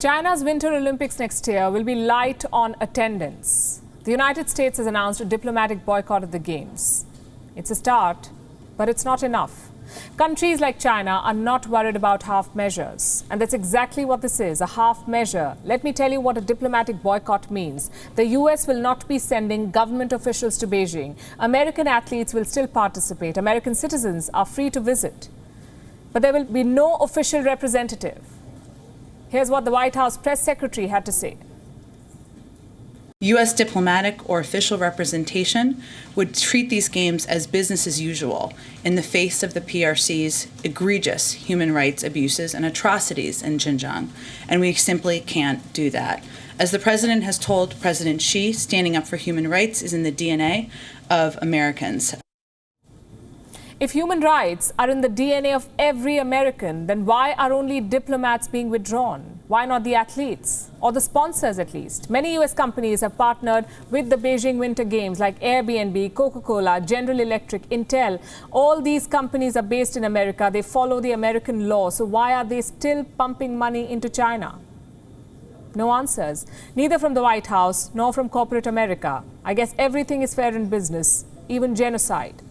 China's Winter Olympics next year will be light on attendance. The United States has announced a diplomatic boycott of the Games. It's a start, but it's not enough. Countries like China are not worried about half measures. And that's exactly what this is, a half measure. Let me tell you what a diplomatic boycott means. The US will not be sending government officials to Beijing. American athletes will still participate. American citizens are free to visit. But there will be no official representative. Here's what the White House press secretary had to say. U.S. diplomatic or official representation would treat these games as business as usual in the face of the PRC's egregious human rights abuses and atrocities in Xinjiang, and we simply can't do that. As the president has told President Xi, standing up for human rights is in the DNA of Americans. If human rights are in the DNA of every American, then why are only diplomats being withdrawn? Why not the athletes or the sponsors at least? Many US companies have partnered with the Beijing Winter Games like Airbnb, Coca-Cola, General Electric, Intel. All these companies are based in America. They follow the American law. So why are they still pumping money into China? No answers, neither from the White House nor from corporate America. I guess everything is fair in business, even genocide.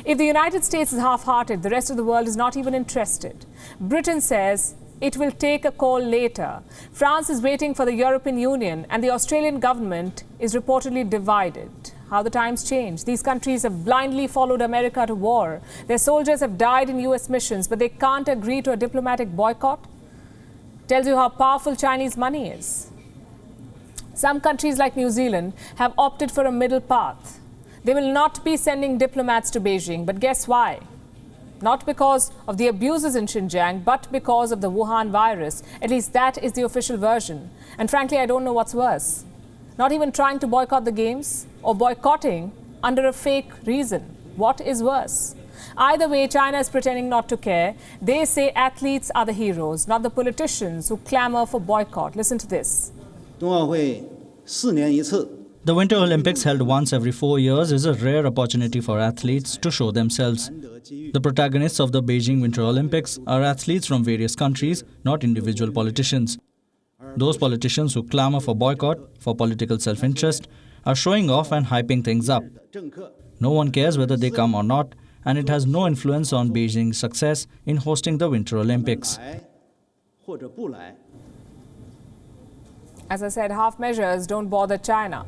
If the United States is half-hearted, the rest of the world is not even interested. Britain says it will take a call later. France is waiting for the European Union, and the Australian government is reportedly divided. How the times change. These countries have blindly followed America to war. Their soldiers have died in US missions, but they can't agree to a diplomatic boycott. Tells you how powerful Chinese money is. Some countries like New Zealand have opted for a middle path. They will not be sending diplomats to Beijing, but guess why? Not because of the abuses in Xinjiang, but because of the Wuhan virus. At least that is the official version. And frankly, I don't know what's worse. Not even trying to boycott the Games or boycotting under a fake reason. What is worse? Either way, China is pretending not to care. They say athletes are the heroes, not the politicians who clamor for boycott. Listen to this. The Winter Olympics, held once every 4 years, is a rare opportunity for athletes to show themselves. The protagonists of the Beijing Winter Olympics are athletes from various countries, not individual politicians. Those politicians who clamor for boycott, for political self-interest, are showing off and hyping things up. No one cares whether they come or not, and it has no influence on Beijing's success in hosting the Winter Olympics. As I said, half measures don't bother China.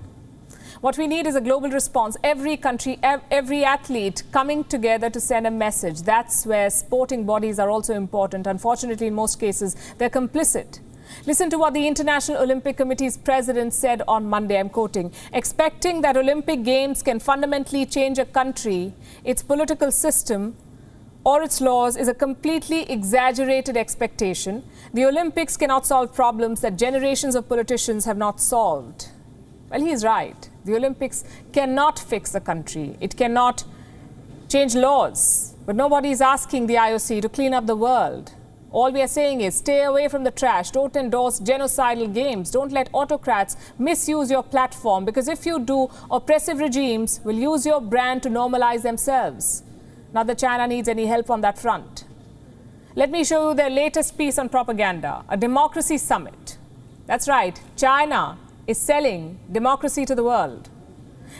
What we need is a global response. Every country, every athlete coming together to send a message. That's where sporting bodies are also important. Unfortunately, in most cases, they're complicit. Listen to what the International Olympic Committee's president said on Monday. I'm quoting, expecting that Olympic Games can fundamentally change a country, its political system, or its laws is a completely exaggerated expectation. The Olympics cannot solve problems that generations of politicians have not solved. Well, he's right. The Olympics cannot fix a country. It cannot change laws. But nobody is asking the IOC to clean up the world. All we are saying is stay away from the trash. Don't endorse genocidal games. Don't let autocrats misuse your platform, because if you do, oppressive regimes will use your brand to normalize themselves. Not that China needs any help on that front. Let me show you their latest piece on propaganda, a democracy summit. That's right, China is selling democracy to the world.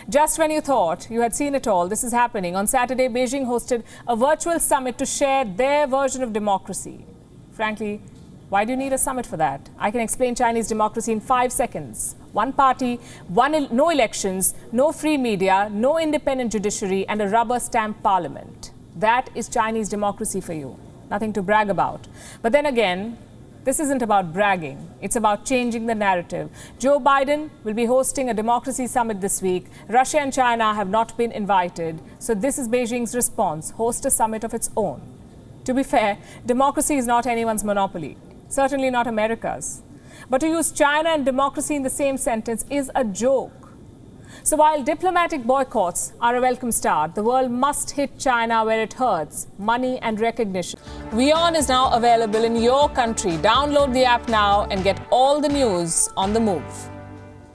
Just when you thought you had seen it all, this is happening. On Saturday, Beijing hosted a virtual summit to share their version of democracy. Frankly, why do you need a summit for that? I can explain Chinese democracy in 5 seconds. One party, no elections, no free media, no independent judiciary, and a rubber stamp parliament. That is Chinese democracy for you. Nothing to brag about. But then again, this isn't about bragging. It's about changing the narrative. Joe Biden will be hosting a democracy summit this week. Russia and China have not been invited. So this is Beijing's response: host a summit of its own. To be fair, democracy is not anyone's monopoly. Certainly not America's. But to use China and democracy in the same sentence is a joke. So while diplomatic boycotts are a welcome start, the world must hit China where it hurts: money and recognition. WION is now available in your country. Download the app now and get all the news on the move.